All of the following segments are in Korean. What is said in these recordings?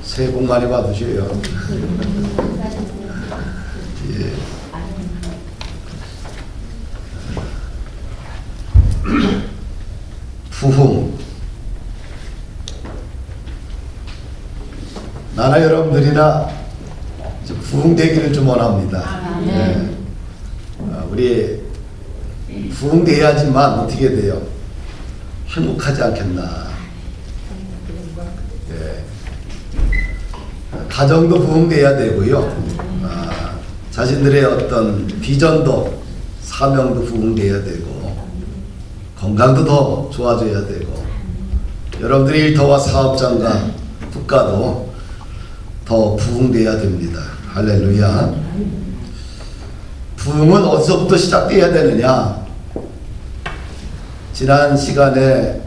새해 복 많이 받으셔요. 예. 부흥. 나나 여러분들이나 부흥되기를 좀 원합니다. 예. 우리 부흥돼야지만 어떻게 돼요? 행복하지 않겠나. 예. 가정도 부흥돼야 되고요. 자신들의 어떤 비전도 사명도 부흥돼야 되고 건강도 더 좋아져야 되고 여러분들의 일터와 사업장과 국가도 더 부흥돼야 됩니다. 할렐루야. 부흥은 어디서부터 시작돼야 되느냐? 지난 시간에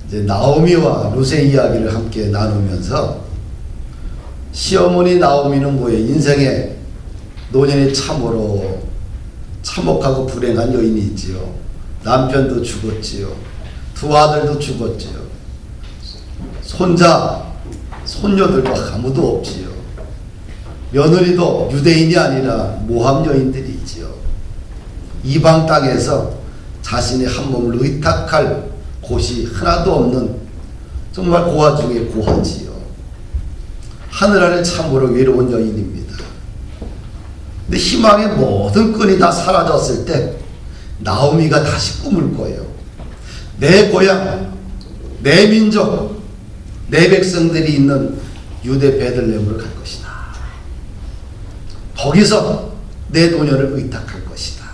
이제 나오미와 룻의 이야기를 함께 나누면서 시어머니 나오미는 뭐예요? 인생의 노년이 참으로 참혹하고 불행한 여인이 있지요. 남편도 죽었지요. 두 아들도 죽었지요. 손자, 손녀들도 아무도 없지요. 며느리도 유대인이 아니라 모함 여인들이 있지요. 이방 땅에서 자신의 한 몸을 의탁할 곳이 하나도 없는 정말 고아 중에 고아지요. 하늘 아래 참으로 외로운 여인입니다. 근데 희망의 모든 끈이 다 사라졌을 때 나오미가 다시 꿈을 꿔요. 내 고향, 내 민족, 내 백성들이 있는 유대 베들레헴으로 갈 것이다. 거기서 내 노년을 의탁할 것이다.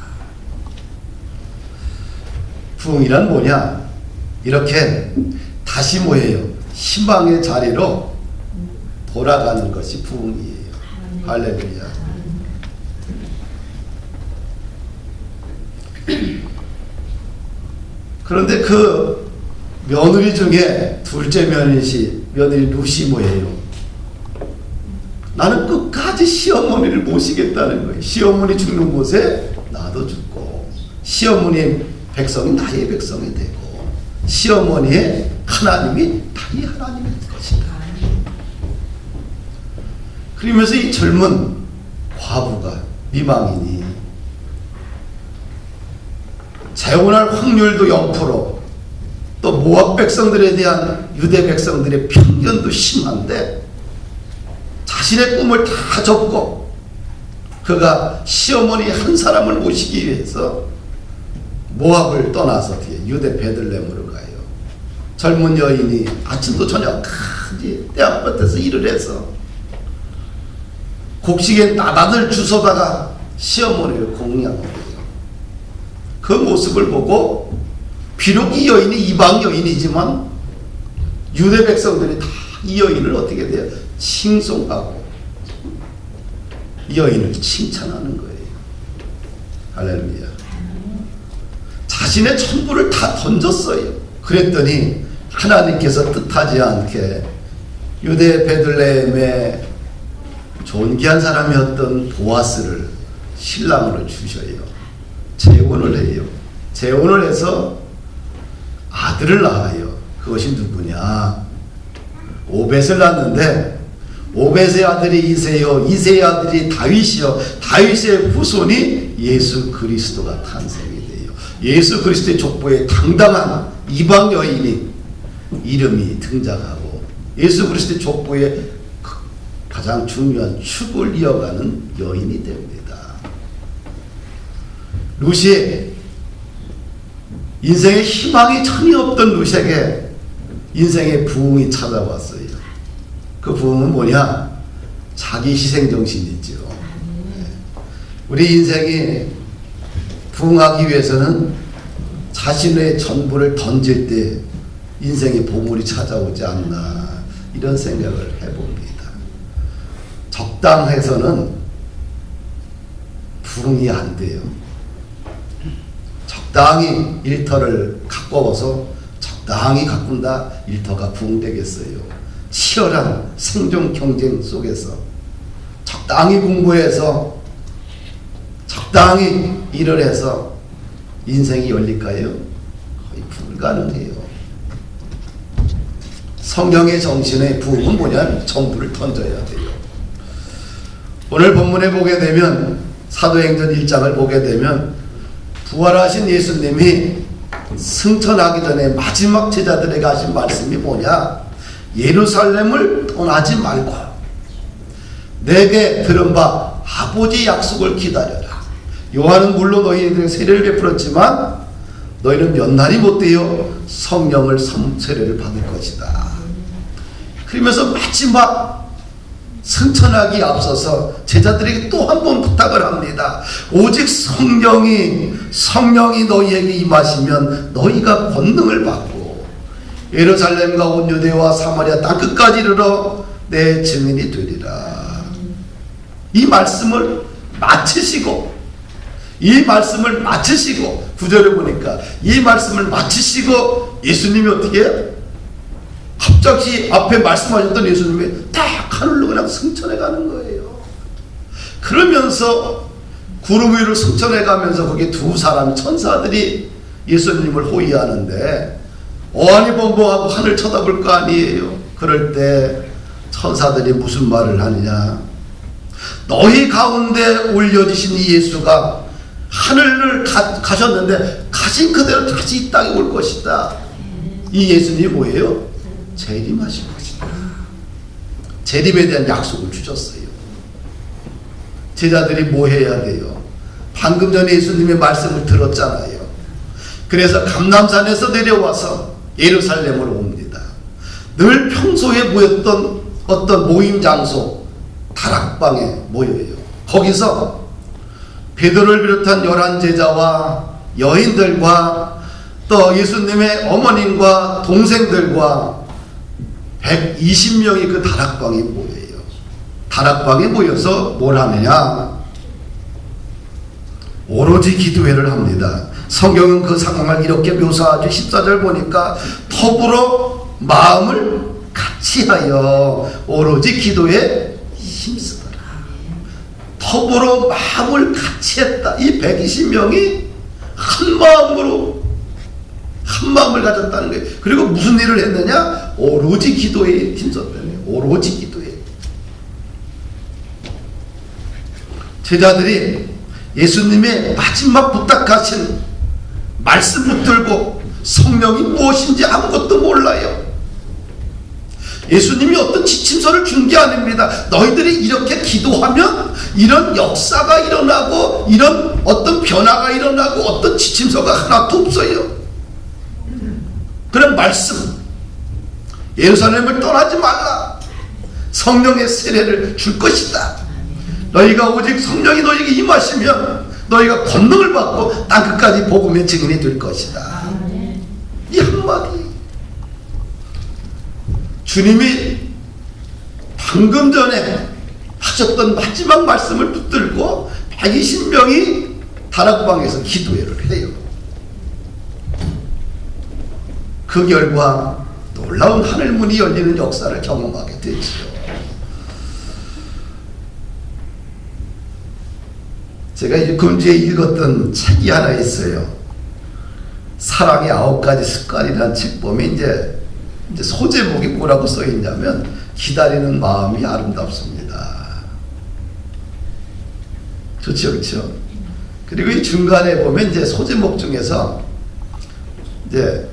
부흥이란 뭐냐? 이렇게 다시 뭐예요? 희망의 자리로 돌아가는 것이 부흥이에요. 할렐루야. 그런데 그 며느리 중에 둘째 며느리 룻이 뭐예요? 나는 끝까지 시어머니를 모시겠다는 거예요. 시어머니 죽는 곳에 나도 죽고 시어머니의 백성이 나의 백성이 되고 시어머니의 하나님이 나의 하나님이 될 것이다. 그러면서 이 젊은 과부가 미망이니 재혼할 확률도 0%, 또 모압 백성들에 대한 유대 백성들의 편견도 심한데 자신의 꿈을 다 접고 그가 시어머니 한 사람을 모시기 위해서 모압을 떠나서 유대 베들레헴으로 가요. 젊은 여인이 아침도 저녁까지 떼안볕에서 일을 해서 곡식에 나단을 주워다가 시어머니를 공양해요. 그 모습을 보고 비록 이 여인이 이방 여인이지만 유대 백성들이 다 이 여인을 어떻게 돼요? 칭송하고 이 여인을 칭찬하는 거예요. 할렐루야. 자신의 전부를 다 던졌어요. 그랬더니 하나님께서 뜻하지 않게 유대 베들레헴의 존귀한 사람이었던 보아스를 신랑으로 주셔요. 재혼을 해요. 재혼을 해서 아들을 낳아요. 그것이 누구냐? 오벳을 낳는데 오벳의 아들이 이새요, 이새의 아들이 다윗이요, 다윗의 후손이 예수 그리스도가 탄생이 돼요. 예수 그리스도의 족보에 당당한 이방 여인이 이름이 등장하고 예수 그리스도의 족보에 가장 중요한 축을 이어가는 여인이 됩니다. 룻이 인생에 희망이 전혀 없던 룻에게 인생의 부흥이 찾아왔어요. 그 부흥은 뭐냐? 자기 희생정신이죠. 우리 인생이 부흥하기 위해서는 자신의 전부를 던질 때 인생의 보물이 찾아오지 않나 이런 생각을 해봅니다. 적당해서는 부흥이 안 돼요. 적당히 일터를 가꿔서 적당히 가꾼다 일터가 부흥되겠어요. 치열한 생존 경쟁 속에서 적당히 공부해서 적당히 일을 해서 인생이 열릴까요? 거의 불가능해요. 성령의 정신의 부흥은 뭐냐면 전부를 던져야 돼요. 오늘 본문에 보게 되면 사도행전 1장을 보게 되면 부활하신 예수님이 승천하기 전에 마지막 제자들에게 하신 말씀이 뭐냐? 예루살렘을 떠나지 말고 내게 들은 바 아버지 약속을 기다려라. 요한은 물론 너희에게 세례를 베풀었지만 너희는 몇 날이 못되어 성령을 세례를 받을 것이다. 그러면서 마지막 승천하기 앞서서 제자들에게 또 한 번 부탁을 합니다. 오직 성령이 너희에게 임하시면 너희가 권능을 받고 예루살렘과 온 유대와 사마리아 땅끝까지 이르러 내 증인이 되리라. 이 말씀을 마치시고 9절에 보니까 이 말씀을 마치시고 예수님이 어떻게 해요? 갑자기 앞에 말씀하셨던 예수님이 딱 하늘로 그냥 승천해 가는 거예요. 그러면서 구름 위로 승천해 가면서 거기 두 사람 천사들이 예수님을 호위하는데 어안이 번복하고 하늘 쳐다볼 거 아니에요. 그럴 때 천사들이 무슨 말을 하느냐? 너희 가운데 올려지신 이 예수가 하늘을 가셨는데 가신 그대로 다시 이 땅에 올 것이다. 이 예수님이 뭐예요? 재림하신 것이다. 재림에 대한 약속을 주셨어요. 제자들이 뭐 해야 돼요? 방금 전에 예수님의 말씀을 들었잖아요. 그래서 감람산에서 내려와서 예루살렘으로 옵니다. 늘 평소에 모였던 어떤 모임 장소 다락방에 모여요. 거기서 베드로를 비롯한 11제자와 여인들과 또 예수님의 어머님과 동생들과 120명이 그 다락방에 모여요. 다락방에 모여서 뭘 하느냐? 오로지 기도회를 합니다. 성경은 그 상황을 이렇게 묘사하죠. 14절 보니까 더불어 마음을 같이하여 오로지 기도에 힘쓰더라. 더불어 마음을 같이했다. 이 120명이 한 마음을 가졌다는 거예요. 그리고 무슨 일을 했느냐? 오로지 기도에 힘썼다네요. 오로지 기도에. 제자들이 예수님의 마지막 부탁하신 말씀 붙들고 성령이 무엇인지 아무것도 몰라요. 예수님이 어떤 지침서를 준 게 아닙니다. 너희들이 이렇게 기도하면 이런 역사가 일어나고 이런 어떤 변화가 일어나고 어떤 지침서가 하나도 없어요. 그런 말씀, 예루살렘을 떠나지 말라. 성령의 세례를 줄 것이다. 너희가 오직 성령이 너희에게 임하시면 너희가 권능을 받고 땅끝까지 복음의 증인이 될 것이다. 이 한마디. 주님이 방금 전에 하셨던 마지막 말씀을 붙들고 120명이 다락방에서 기도회를 해요. 그 결과 놀라운 하늘문이 열리는 역사를 경험하게 되지요. 제가 이제 금주에 읽었던 책이 하나 있어요. 사랑의 9가지 습관이라는 책 보면 이제 소제목이 뭐라고 써 있냐면 기다리는 마음이 아름답습니다. 좋죠, 그렇죠? 그리고 이 중간에 보면 이제 소제목 중에서 이제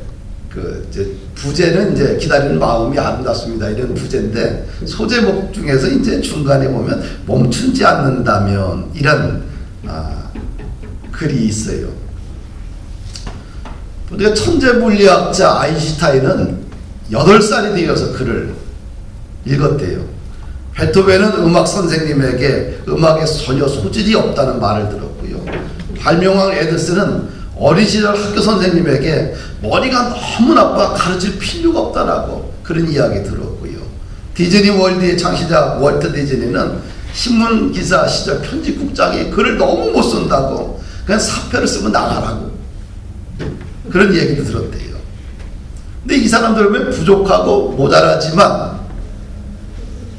부제는 이제 기다리는 마음이 아름답습니다. 이런 부제인데 소제목 중에서 이제 중간에 보면 멈추지 않는다면 이런 글이 있어요. 우리가 천재 물리학자 아인슈타인은 8살이 되어서 글을 읽었대요. 베토벤은 음악 선생님에게 음악에 전혀 소질이 없다는 말을 들었고요. 발명왕 에디슨은 어린 시절 학교 선생님에게 머리가 너무 나빠 가르칠 필요가 없다라고 그런 이야기 들었고요. 디즈니 월드의 창시자 월트 디즈니는 신문기사 시절 편집국장이 글을 너무 못 쓴다고 그냥 사표를 쓰고 나가라고 그런 얘기도 들었대요. 근데 이 사람들은 왜 부족하고 모자라지만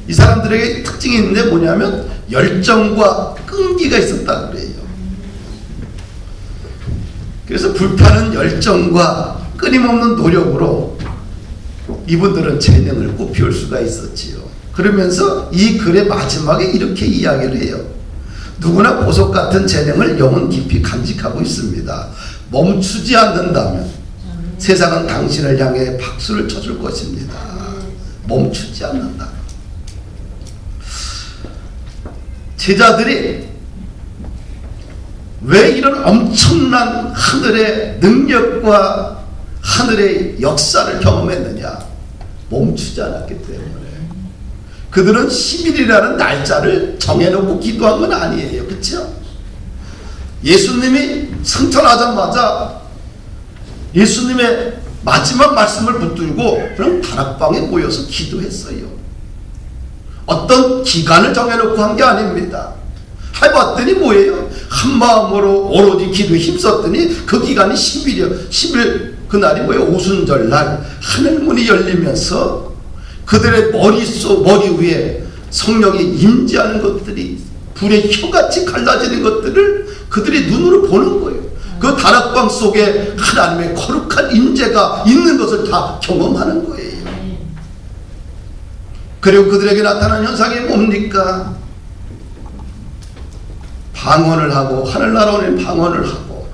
이 사람들에게 특징이 있는데 뭐냐면 열정과 끈기가 있었다고 그래요. 그래서 불타는 열정과 끊임없는 노력으로 이분들은 재능을 꽃피울 수가 있었지요. 그러면서 이 글의 마지막에 이렇게 이야기를 해요. 누구나 보석 같은 재능을 영혼 깊이 간직하고 있습니다. 멈추지 않는다면 세상은 당신을 향해 박수를 쳐줄 것입니다. 멈추지 않는다. 제자들이 왜 이런 엄청난 하늘의 능력과 하늘의 역사를 경험했느냐? 멈추지 않았기 때문에. 그들은 10일이라는 날짜를 정해놓고 기도한 건 아니에요. 그렇죠? 예수님이 승천하자마자 예수님의 마지막 말씀을 붙들고 그럼 다락방에 모여서 기도했어요. 어떤 기간을 정해놓고 한 게 아닙니다. 해봤더니 뭐예요? 한 마음으로 오로지 기도에 힘썼더니 그 기간이 10일이요. 10일 그날이 뭐예요? 오순절날 하늘문이 열리면서 그들의 머리 위에 성령이 임재하는 것들이 불의 혀같이 갈라지는 것들을 그들이 눈으로 보는 거예요. 그 다락방 속에 하나님의 거룩한 임재가 있는 것을 다 경험하는 거예요. 그리고 그들에게 나타난 현상이 뭡니까? 방언을 하고 하늘나라 오는 방언을 하고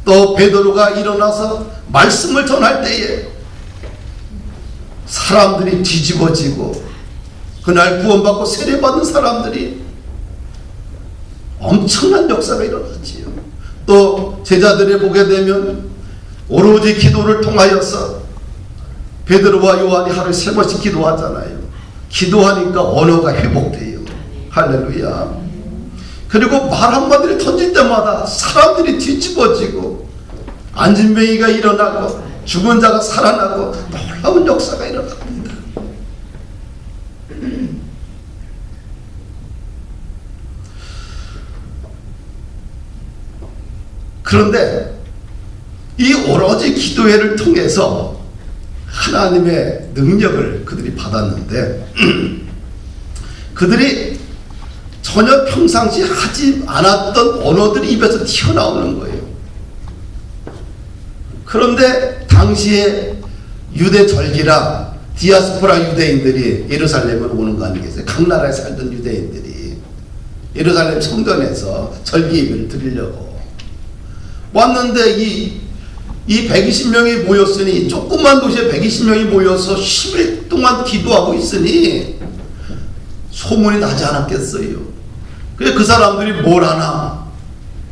또 베드로가 일어나서 말씀을 전할 때에 사람들이 뒤집어지고 그날 구원받고 세례받은 사람들이 엄청난 역사가 일어났지요. 또 제자들을 보게 되면 오로지 기도를 통하여서 베드로와 요한이 하루에 3번씩 기도하잖아요. 기도하니까 언어가 회복돼요. 할렐루야. 그리고 말 한마디를 던질 때마다 사람들이 뒤집어지고 안진뱅이가 일어나고 죽은 자가 살아나고 놀라운 역사가 일어납니다. 그런데 이 오로지 기도회를 통해서 하나님의 능력을 그들이 받았는데 그들이 전혀 평상시 하지 않았던 언어들이 입에서 튀어나오는 거예요. 그런데 당시에 유대 절기라 디아스포라 유대인들이 예루살렘을 오는 거 아니겠어요? 각 나라에 살던 유대인들이 예루살렘 성전에서 절기 예배를 드리려고 왔는데 이 120명이 모였으니 조그만 도시에 120명이 모여서 10일 동안 기도하고 있으니 소문이 나지 않았겠어요. 그래 그 사람들이 뭘 하나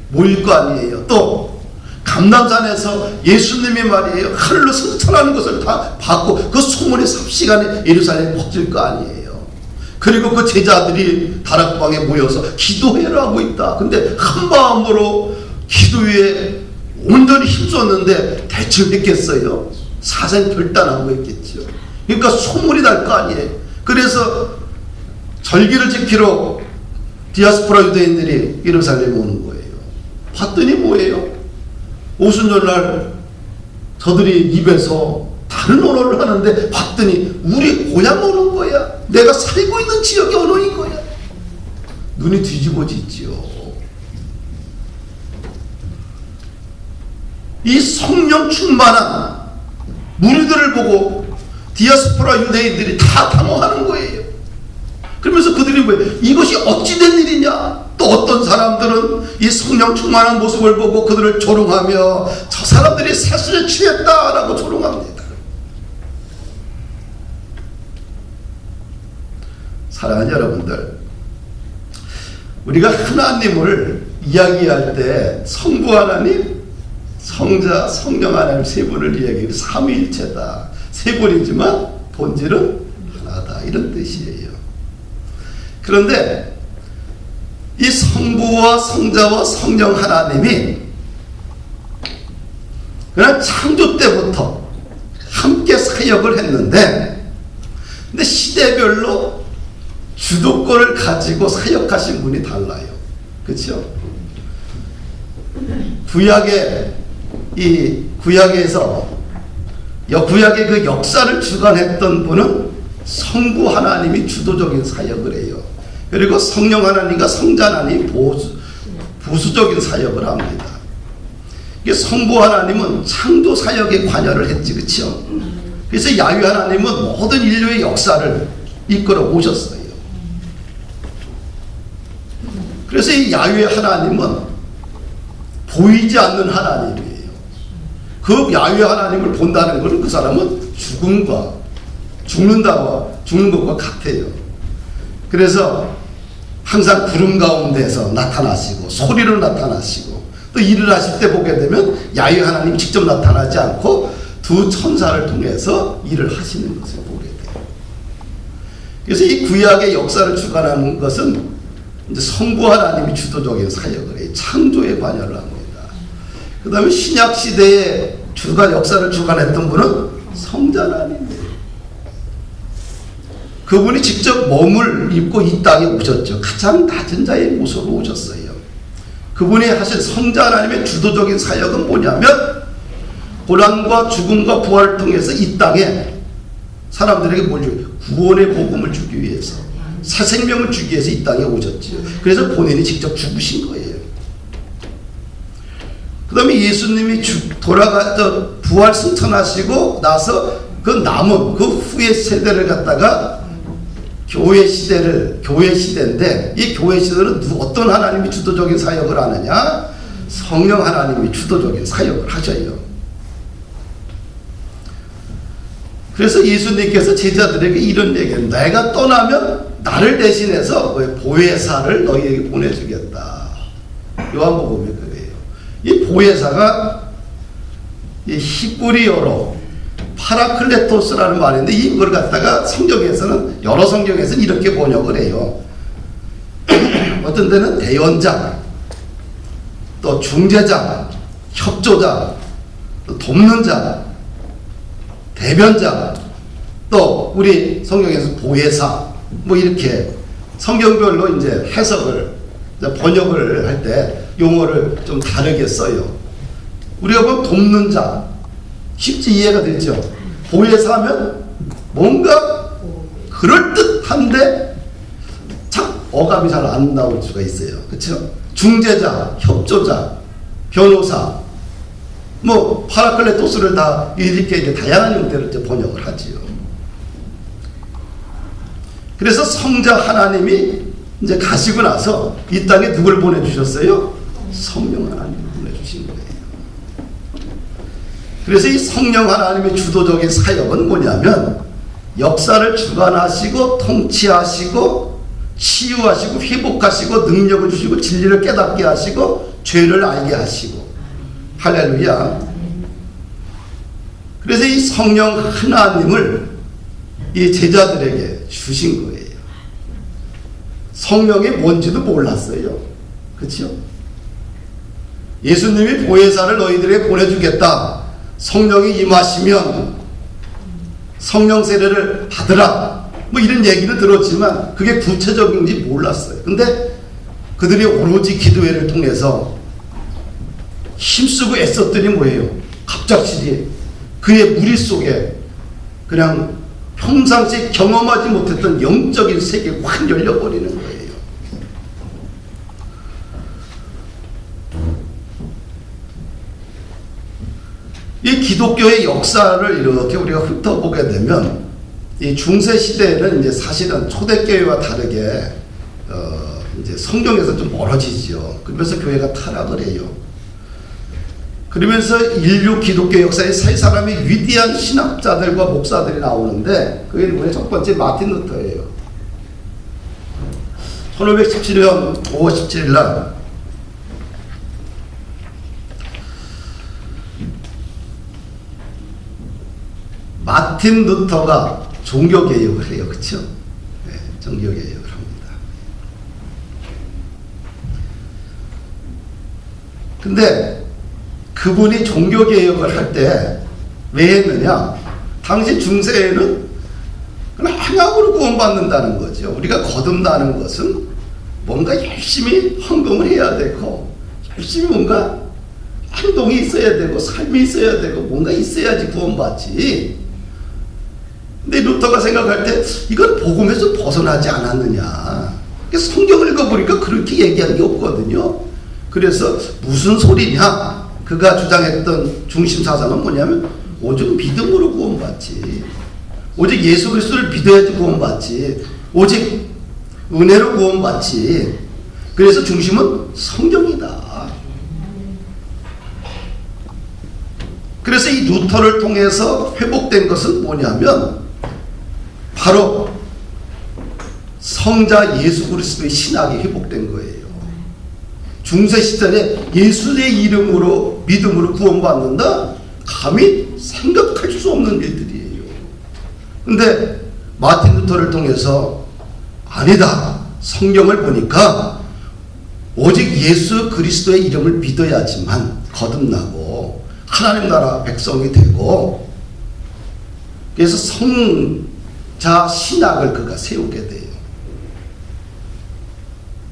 모일 거 아니에요. 또 감람산에서 예수님이 말이에요 하늘로 승천하는 것을 다 봤고 그 소문이 삽시간에 예루살렘에 퍼질 거 아니에요. 그리고 그 제자들이 다락방에 모여서 기도회를 하고 있다. 근데 한 마음으로 기도에 온전히 힘썼는데 대체 됐겠어요? 사생결단하고 있겠죠. 그러니까 소문이 날 거 아니에요. 그래서 절기를 지키러 디아스포라 유대인들이 예루살렘에 오는 거예요. 봤더니 뭐예요? 오순절날 저들이 입에서 다른 언어를 하는데 봤더니 우리 고향 언어인 거야. 내가 살고 있는 지역의 언어인 거야. 눈이 뒤집어지지요. 이 성령 충만한 무리들을 보고 디아스포라 유대인들이 다 당황하는 거예요. 그러면서 그들이 왜 이것이 어찌 된 일이냐? 또 어떤 사람들은 이 성령 충만한 모습을 보고 그들을 조롱하며 저 사람들이 사슬에 취했다라고 조롱합니다. 사랑하는 여러분들, 우리가 하나님을 이야기할 때 성부 하나님, 성자, 성령 하나님 세 분을 이야기해요. 삼위일체다. 세 분이지만 본질은 하나다. 이런 뜻이에요. 그런데 이 성부와 성자와 성령 하나님이 그냥 창조 때부터 함께 사역을 했는데 근데 시대별로 주도권을 가지고 사역하신 분이 달라요. 그렇죠? 구약에서 구약의 그 역사를 주관했던 분은 성부 하나님이 주도적인 사역을 해요. 그리고 성령 하나님과 성자 하나님이 부수적인 사역을 합니다. 이게 성부 하나님은 창조 사역에 관여를 했지, 그렇죠? 그래서 야훼 하나님은 모든 인류의 역사를 이끌어 오셨어요. 그래서 이 야훼 하나님은 보이지 않는 하나님이에요. 그 야훼 하나님을 본다는 것은 그 사람은 죽는 것과 같아요. 그래서 항상 구름 가운데서 나타나시고 소리로 나타나시고 또 일을 하실 때 보게 되면 야훼 하나님 직접 나타나지 않고 두 천사를 통해서 일을 하시는 것을 보게 돼요. 그래서 이 구약의 역사를 주관하는 것은 이제 성부 하나님이 주도적인 사역을 해요. 창조에 관여를 합니다. 그 다음에 신약 시대의 역사를 주관했던 분은 성자 하나님이에요. 그분이 직접 몸을 입고 이 땅에 오셨죠. 가장 낮은 자의 모습으로 오셨어요. 그분이 하신 성자 하나님의 주도적인 사역은 뭐냐면 고난과 죽음과 부활을 통해서 이 땅에 사람들에게 뭘 주기? 구원의 복음을 주기 위해서, 새 생명을 주기 위해서 이 땅에 오셨죠. 그래서 본인이 직접 죽으신 거예요. 그 다음에 예수님이 부활 승천하시고 나서 그 남은 그 후의 세대를 갖다가 교회 시대인데 이 교회 시대는 어떤 하나님이 주도적인 사역을 하느냐? 성령 하나님이 주도적인 사역을 하셔요. 그래서 예수님께서 제자들에게 이런 얘기를, 내가 떠나면 나를 대신해서 보혜사를 너희에게 보내주겠다. 요한복음에 그래요. 이 보혜사가 이 히브리어로 파라클레토스라는 말인데 이걸 갖다가 성경에서는, 여러 성경에서는 이렇게 번역을 해요. 어떤 데는 대언자, 또 중재자, 협조자, 또 돕는 자, 대변자, 또 우리 성경에서 보혜사, 뭐 이렇게 성경별로 이제 해석을, 번역을 할 때 용어를 좀 다르게 써요. 우리가 보면 돕는 자, 쉽지 이해가 되죠. 보혜사하면 뭔가 그럴듯한데 참 어감이 잘 안 나올 수가 있어요. 그렇죠? 중재자, 협조자, 변호사, 뭐 파라클레토스를 다 이렇게 이제 다양한 형태로 이제 번역을 하지요. 그래서 성자 하나님이 이제 가시고 나서 이 땅에 누굴 보내주셨어요? 성령 하나님을 보내주신 거예요. 그래서 이 성령 하나님의 주도적인 사역은 뭐냐면 역사를 주관하시고 통치하시고 치유하시고 회복하시고 능력을 주시고 진리를 깨닫게 하시고 죄를 알게 하시고, 할렐루야. 그래서 이 성령 하나님을 이 제자들에게 주신 거예요. 성령이 뭔지도 몰랐어요. 그렇죠? 예수님이 보혜사를 너희들에게 보내주겠다, 성령이 임하시면 성령 세례를 받으라, 뭐 이런 얘기는 들었지만 그게 구체적인지 몰랐어요. 근데 그들이 오로지 기도회를 통해서 힘쓰고 애썼더니 뭐예요? 갑작스레 그의 무리 속에 그냥 평상시 경험하지 못했던 영적인 세계가 확 열려버리는 거예요. 이 기독교의 역사를 이렇게 우리가 훑어보게 되면 이 중세 시대에는 이제 사실은 초대교회와 다르게 이제 성경에서 좀 멀어지죠. 그러면서 교회가 타락을 해요. 그러면서 인류 기독교 역사에 세 사람의 위대한 신학자들과 목사들이 나오는데 그게 누구냐? 첫 번째 마틴 루터예요. 1517년 5월 17일 날 마틴 루터가 종교개혁을 해요. 그렇죠? 네, 종교개혁을 합니다. 근데 그분이 종교개혁을 할 때 왜 했느냐? 당시 중세에는 한약으로 구원받는다는 거죠. 우리가 거듭나는 것은 뭔가 열심히 헌금을 해야 되고 열심히 뭔가 행동이 있어야 되고 삶이 있어야 되고 뭔가 있어야지 구원받지. 근데 루터가 생각할 때 이건 복음에서 벗어나지 않았느냐. 성경을 읽어보니까 그렇게 얘기한 게 없거든요. 그래서 무슨 소리냐? 그가 주장했던 중심 사상은 뭐냐면 오직 믿음으로 구원받지. 오직 예수 그리스도를 믿어야지 구원받지. 오직 은혜로 구원받지. 그래서 중심은 성경이다. 그래서 이 루터를 통해서 회복된 것은 뭐냐면 바로 성자 예수 그리스도의 신학이 회복된 거예요. 중세 시절에 예수의 이름으로 믿음으로 구원받는다? 감히 생각할 수 없는 일들이에요. 근데 마틴 루터를 통해서 아니다. 성경을 보니까 오직 예수 그리스도의 이름을 믿어야지만 거듭나고 하나님 나라 백성이 되고, 그래서 성자 신학을 그가 세우게 돼요.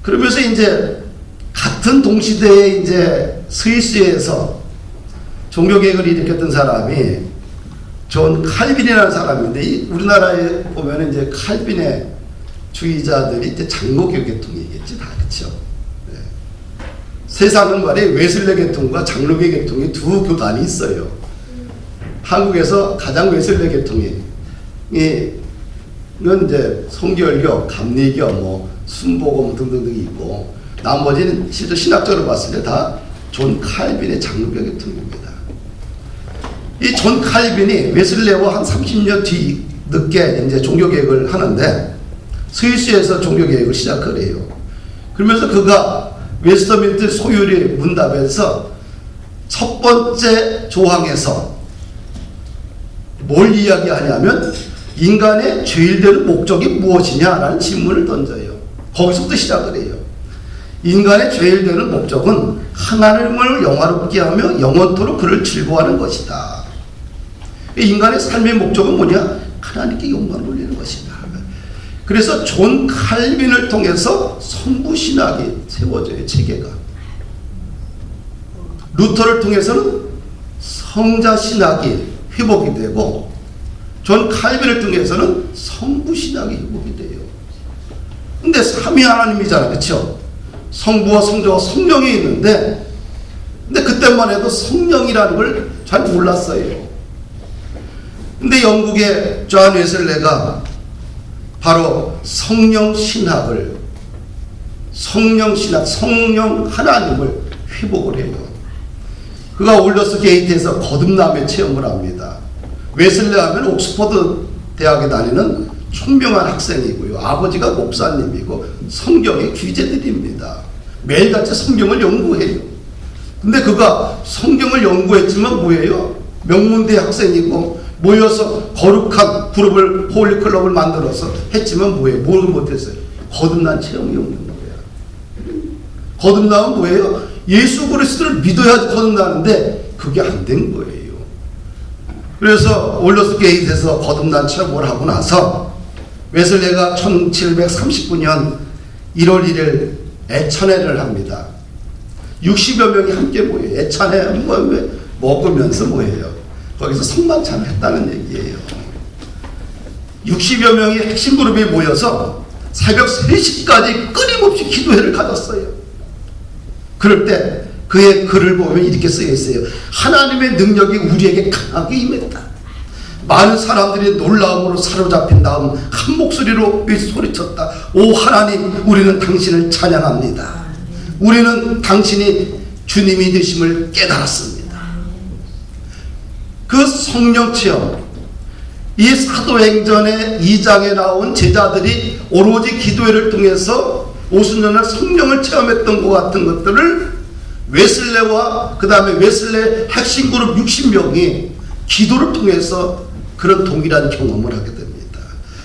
그러면서 이제 같은 동시대에 이제 스위스에서 종교개혁을 일으켰던 사람이 존 칼빈이라는 사람인데, 우리나라에 보면 이제 칼빈의 주의자들이 이제 장로교 계통이겠지, 다. 그쵸? 네. 세상은 말이 웨슬레 계통과 장로교 계통이 두 교단이 있어요. 한국에서 가장 웨슬레 계통이, 이건 이제 성결교, 감리교, 뭐, 순복음 등등등이 있고, 나머지는 실제 신학적으로 봤을 때 다 존 칼빈의 장로교 계통입니다. 이 존 칼빈이 웨슬레와 한 30년 뒤 늦게 이제 종교개혁을 하는데, 스위스에서 종교개혁을 시작을 해요. 그러면서 그가 웨스터민트 소유리 문답에서 첫 번째 조항에서 뭘 이야기하냐면 인간의 죄일되는 목적이 무엇이냐라는 질문을 던져요. 거기서부터 시작을 해요. 인간의 죄일되는 목적은 하나님을 영화롭게 하며 영원토록 그를 즐거워하는 것이다. 인간의 삶의 목적은 뭐냐? 하나님께 영광을 올리는 것이다. 그래서 존 칼빈을 통해서 성부신학이 세워져요. 체계가. 루터를 통해서는 성자신학이 회복이 되고, 존 칼빈을 통해서는 성부신학이 회복이 돼요. 근데 삼위 하나님이잖아요. 그렇죠? 성부와 성자와 성령이 있는데, 근데 그때만 해도 성령이라는 걸 잘 몰랐어요. 근데 영국의 존 웨슬레가 바로 성령신학을, 성령신학, 성령 하나님을 회복을 해요. 그가 올러스 게이트에서 거듭남의 체험을 합니다. 웨슬레 하면 옥스퍼드 대학에 다니는 총명한 학생이고요. 아버지가 목사님이고 성경의 귀재들입니다. 매일같이 성경을 연구해요. 근데 그가 성경을 연구했지만 뭐예요? 명문대 학생이고 모여서 거룩한 그룹을, 홀리클럽을 만들어서 했지만 뭐예요? 뭘 못했어요? 거듭난 체험이 없는 거야. 거듭나면 뭐예요? 예수 그리스도를 믿어야지 거듭나는데 그게 안 된 거예요. 그래서 올러스 게이트에서 거듭난 체험을 하고 나서 웨슬레가 1739년 1월 1일 애찬회를 합니다. 60여 명이 함께 모여요. 애찬회 먹으면서 뭐예요? 거기서 성만찬을 했다는 얘기예요. 60여 명의 핵심 그룹이 모여서 새벽 3시까지 끊임없이 기도회를 가졌어요. 그럴 때 그의 글을 보면 이렇게 쓰여 있어요. 하나님의 능력이 우리에게 강하게 임했다. 많은 사람들이 놀라움으로 사로잡힌 다음 한 목소리로 소리쳤다. 오 하나님, 우리는 당신을 찬양합니다. 우리는 당신이 주님이 되심을 깨달았습니다. 그 성령 체험, 이 사도행전의 2장에 나온 제자들이 오로지 기도회를 통해서 오순절날 성령을 체험했던 것 같은 것들을 웨슬레와 그 다음에 웨슬레 핵심 그룹 60명이 기도를 통해서 그런 동일한 경험을 하게 됩니다.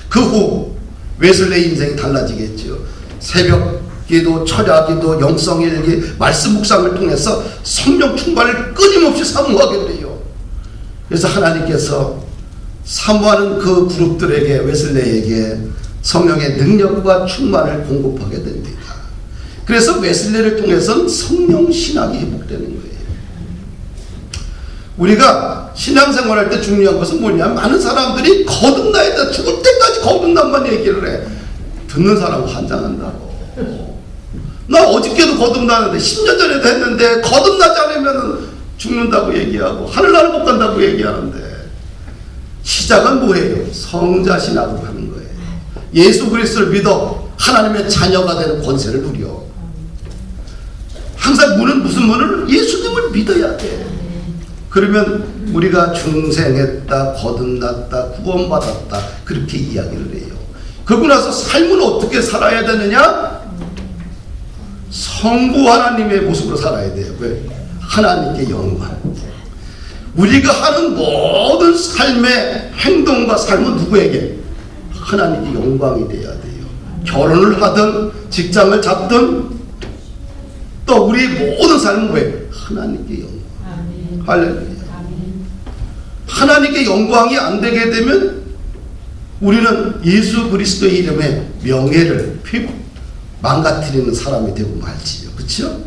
그 후 웨슬레의 인생이 달라지겠죠. 새벽 기도, 철야 기도, 영성일기, 말씀 묵상을 통해서 성령 충만을 끊임없이 사모하게 돼요. 그래서 하나님께서 사모하는 그 그룹들에게, 웨슬레에게 성령의 능력과 충만을 공급하게 됩니다. 그래서 웨슬레를 통해서는 성령 신학이 회복되는 거예요. 우리가 신앙생활할 때 중요한 것은 뭐냐면 많은 사람들이 거듭나야 돼, 죽을 때까지 거듭난만 얘기를 해. 듣는 사람은 환장한다고. 나 어저께도 거듭나는데 10년 전에도 했는데 거듭나지 않으면 죽는다고 얘기하고 하늘나라 못 간다고 얘기하는데 시작은 뭐예요? 성자신학으로 하는 거예요. 예수 그리스도를 믿어 하나님의 자녀가 되는 권세를 누려. 항상 문은 무슨 문을? 예수님을 믿어야 돼. 그러면 우리가 중생했다, 거듭났다, 구원받았다 그렇게 이야기를 해요. 그러고 나서 삶은 어떻게 살아야 되느냐? 성부 하나님의 모습으로 살아야 돼요. 왜? 하나님께 영광. 우리가 하는 모든 삶의 행동과 삶은 누구에게? 하나님께 영광이 돼야 돼요. 결혼을 하든 직장을 잡든 또 우리 모든 삶은 왜? 하나님께 영광. 아멘. 할렐루야. 아멘. 하나님께 영광이 안 되게 되면 우리는 예수 그리스도의 이름에 명예를 망가뜨리는 사람이 되고 말지요. 그렇죠?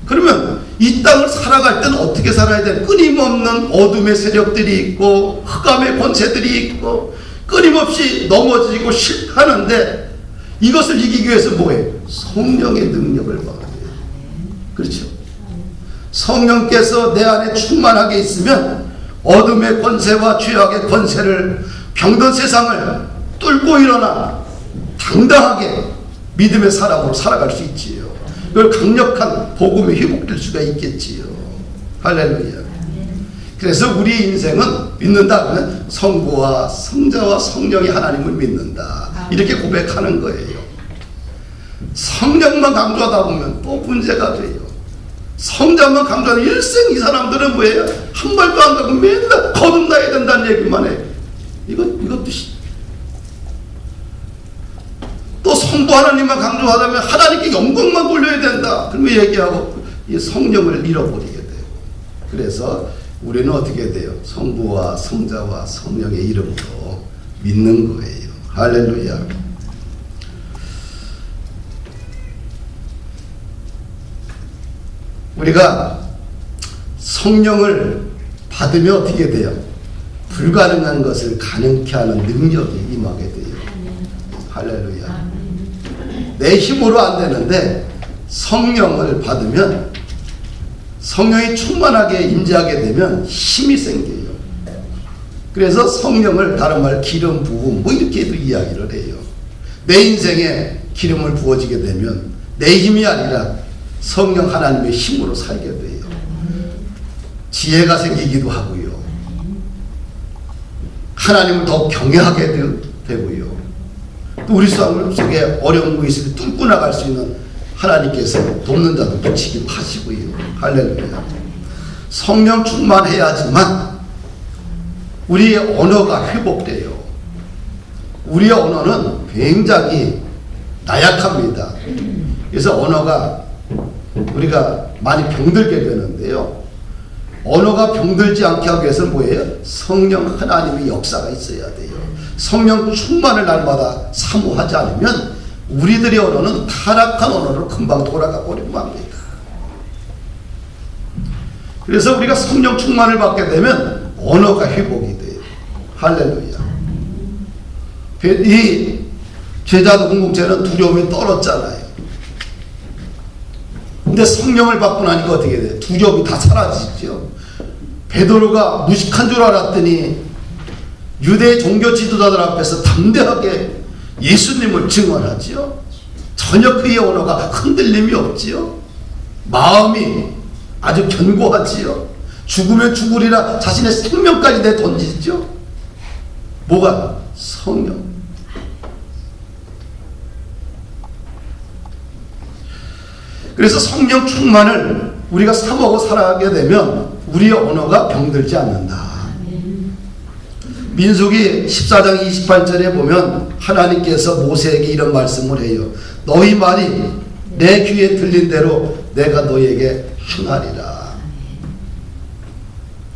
그러면 이 땅을 살아갈 때는 어떻게 살아야 돼? 끊임없는 어둠의 세력들이 있고 흑암의 권세들이 있고 끊임없이 넘어지고 실패하는데 이것을 이기기 위해서 뭐예요? 성령의 능력을 받아야 돼요. 그렇죠? 성령께서 내 안에 충만하게 있으면 어둠의 권세와 죄악의 권세를 병든 세상을 뚫고 일어나 당당하게 믿음의 사람으로 살아갈 수 있지요. 그걸 강력한 복음이 회복될 수가 있겠지요. 할렐루야. 그래서 우리 인생은 믿는다 그러면 성부와 성자와 성령이 하나님을 믿는다 이렇게 고백하는 거예요. 성령만 강조하다 보면 또 문제가 돼요. 성자만 강조하는 일생 이 사람들은 뭐예요? 한 발도 안 가고 맨날 거듭나야 된다는 얘기만 해. 이것도 또 성부 하나님만 강조하다면 하나님께 영광만 돌려야 된다. 그러면 얘기하고 이 성령을 잃어버리게 돼요. 그래서 우리는 어떻게 돼요? 성부와 성자와 성령의 이름으로 믿는 거예요. 할렐루야. 우리가 성령을 받으면 어떻게 돼요? 불가능한 것을 가능케 하는 능력이 임하게 돼요. 할렐루야. 내 힘으로 안 되는데 성령을 받으면 성령이 충만하게 임재하게 되면 힘이 생겨요. 그래서 성령을 다른 말 기름 부음 뭐 이렇게도 이야기를 해요. 내 인생에 기름을 부어지게 되면 내 힘이 아니라 성령 하나님의 힘으로 살게 돼요. 지혜가 생기기도 하고요. 하나님을 더 경외하게 되고요. 또 우리 삶 속에 어려운 것이 있을 때 뚫고 나갈 수 있는 하나님께서 돕는 자도 붙이기도 하시고요. 할렐루야. 성령 충만해야지만 우리의 언어가 회복돼요. 우리의 언어는 굉장히 나약합니다. 그래서 언어가 우리가 많이 병들게 되는데요. 언어가 병들지 않게 하기 위해서는 뭐예요? 성령 하나님의 역사가 있어야 돼요. 성령 충만을 날마다 사모하지 않으면 우리들의 언어는 타락한 언어로 금방 돌아가 버리고 맙니다. 그래서 우리가 성령 충만을 받게 되면 언어가 회복이 돼요. 할렐루야. 이 제자도 공동체는 두려움이 떨었잖아요. 근데 성령을 받고 나니까 어떻게 돼요? 두려움이 다 사라지죠. 베드로가 무식한 줄 알았더니 유대 종교 지도자들 앞에서 담대하게 예수님을 증언하지요. 전혀 그의 언어가 흔들림이 없지요. 마음이 아주 견고하지요. 죽으면 죽으리라 자신의 생명까지 내던지죠. 뭐가? 성령. 그래서 성령 충만을 우리가 사모하고 살아가게 되면 우리의 언어가 병들지 않는다. 민수기 14장 28절에 보면 하나님께서 모세에게 이런 말씀을 해요. 너희 말이 내 귀에 들린 대로 내가 너희에게 행하리라.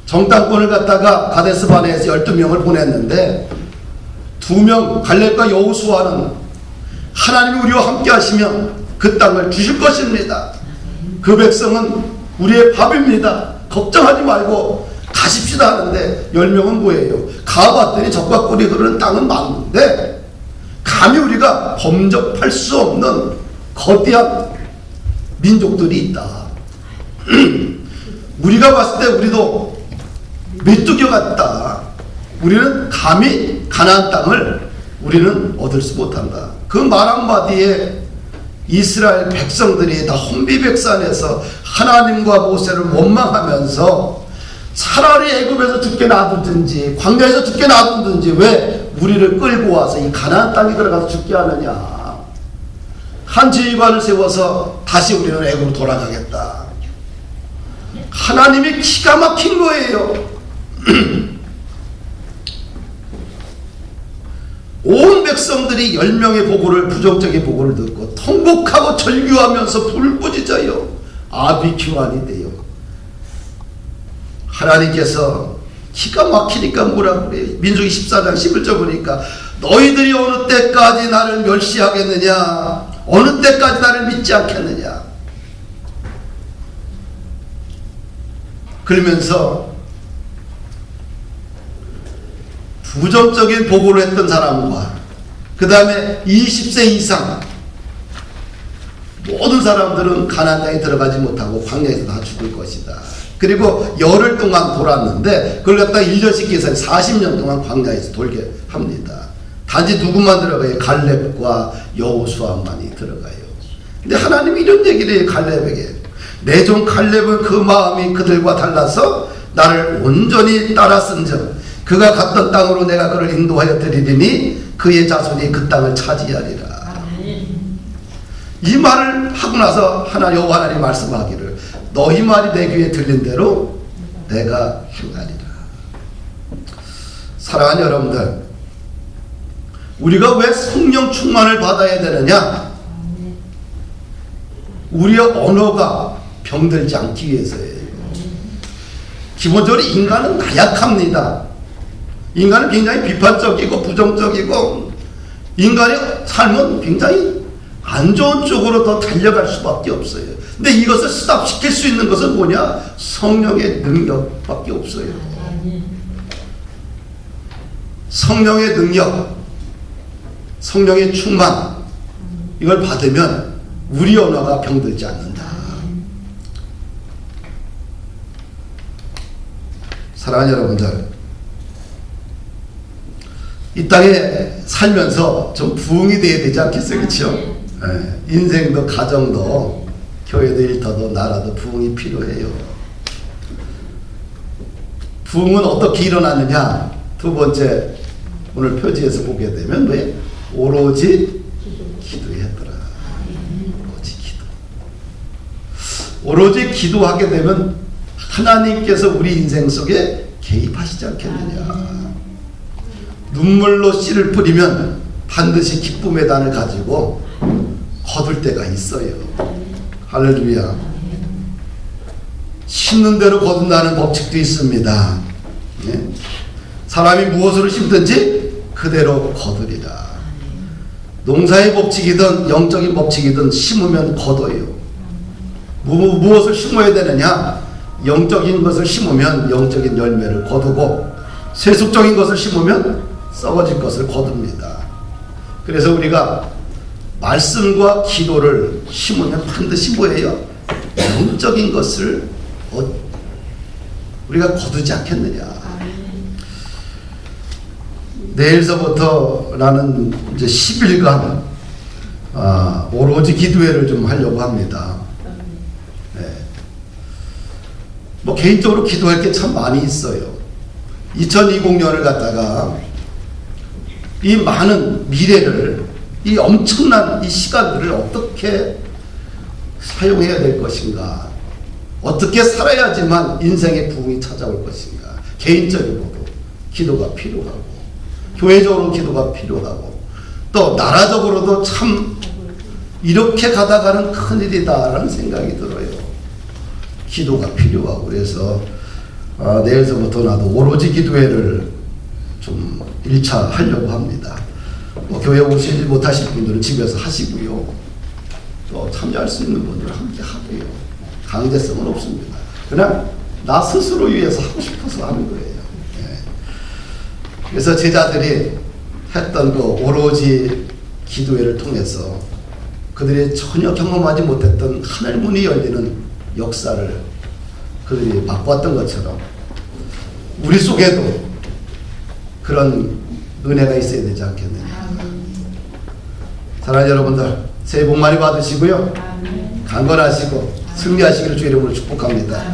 정탐꾼을 갖다가 가데스 바네에서 12명을 보냈는데 2명 갈렙과 여호수아는 하나님이 우리와 함께 하시면 그 땅을 주실 것입니다. 그 백성은 우리의 밥입니다. 걱정하지 말고 가십시다 하는데 10명은 뭐예요? 가봤더니 적과 꿀이 흐르는 땅은 많은데 감히 우리가 범접할 수 없는 거대한 민족들이 있다. 우리가 봤을 때 우리도 메뚜기 같다. 우리는 감히 가나안 땅을 우리는 얻을 수 못한다. 그 말 한마디에 이스라엘 백성들이 다 혼비백산해서 하나님과 모세를 원망하면서 차라리 애굽에서 죽게 놔두든지 광야에서 죽게 놔두든지 왜 우리를 끌고 와서 이 가나안 땅에 들어가서 죽게 하느냐. 한 지휘관을 세워서 다시 우리는 애굽으로 돌아가겠다. 하나님이 기가 막힌 거예요. 온 백성들이 10명의 보고를, 부정적인 보고를 듣고 통곡하고 절규하면서 불부짖어요. 아비규환이 돼요. 하나님께서 기가 막히니까 뭐라 그래요? 민수기 14장 11절 보니까 너희들이 어느 때까지 나를 멸시하겠느냐? 어느 때까지 나를 믿지 않겠느냐? 그러면서 부정적인 보고를 했던 사람과 그 다음에 20세 이상 모든 사람들은 가나안 땅에 들어가지 못하고 광야에서 다 죽을 것이다. 그리고 열흘 동안 돌았는데 그걸 갖다가 1년씩 계산해 40년 동안 광야에서 돌게 합니다. 단지 누구만 들어가요? 갈렙과 여호수아만이 들어가요. 근데 하나님이 이런 얘기를 해요. 갈렙에게 내 종 갈렙은 그 마음이 그들과 달라서 나를 온전히 따랐은즉 그가 갔던 땅으로 내가 그를 인도하여 드리리니 그의 자손이 그 땅을 차지하리라. 이 말을 하고 나서 여호와 하나님 말씀하기를 너희 말이 내 귀에 들린 대로 내가 행하리라. 사랑하는 여러분들, 우리가 왜 성령 충만을 받아야 되느냐? 우리의 언어가 병들지 않기 위해서예요. 기본적으로 인간은 나약합니다. 인간은 굉장히 비판적이고 부정적이고 인간의 삶은 굉장히 안 좋은 쪽으로 더 달려갈 수밖에 없어요. 근데 이것을 스탑시킬 수 있는 것은 뭐냐? 성령의 능력밖에 없어요. 성령의 능력, 성령의 충만, 이걸 받으면 우리 언어가 병들지 않는다. 사랑하는 여러분들, 이 땅에 살면서 좀 부흥이 돼야 되지 않겠어요? 그렇죠? 인생도 가정도 교회도 일터도 나라도 부흥이 필요해요. 부흥은 어떻게 일어나느냐? 두 번째, 오늘 표지에서 보게 되면 왜? 오로지 기도했더라. 오로지 기도. 오로지 기도하게 되면 하나님께서 우리 인생 속에 개입하시지 않겠느냐. 눈물로 씨를 뿌리면 반드시 기쁨의 단을 가지고 거둘 때가 있어요. 할렐루야. 심는 대로 거둔다는 법칙도 있습니다. 네? 사람이 무엇으로 심든지 그대로 거두리라. 농사의 법칙이든 영적인 법칙이든 심으면 거둬요. 무엇을 심어야 되느냐? 영적인 것을 심으면 영적인 열매를 거두고 세속적인 것을 심으면 썩어질 것을 거둡니다. 그래서 우리가 말씀과 기도를 심으면 반드시 뭐예요? 영적인 것을 우리가 거두지 않겠느냐. 내일서부터 나는 이제 10일간 오로지 기도회를 좀 하려고 합니다. 네. 뭐 개인적으로 기도할 게 참 많이 있어요. 2020년을 갖다가 이 많은 미래를, 이 엄청난 이 시간들을 어떻게 사용해야 될 것인가, 어떻게 살아야지만 인생의 부흥이 찾아올 것인가. 개인적으로도 기도가 필요하고 교회적으로 기도가 필요하고 또 나라적으로도 참 이렇게 가다가는 큰일이다라는 생각이 들어요. 기도가 필요하고. 그래서 내일서부터 나도 오로지 기도회를 좀 1차 하려고 합니다. 교회 오시지 못하실 분들은 집에서 하시고요. 또 참여할 수 있는 분들은 함께 하고요. 강제성은 없습니다. 그냥 나 스스로 위해서 하고 싶어서 하는 거예요. 네. 그래서 제자들이 했던 그 오로지 기도회를 통해서 그들이 전혀 경험하지 못했던 하늘문이 열리는 역사를 그들이 맛보았던 것처럼 우리 속에도 그런 은혜가 있어야 되지 않겠느냐. 사랑하는 여러분들, 새해 복 많이 받으시고요. 강건하시고 승리하시기를 주의 이름으로 축복합니다.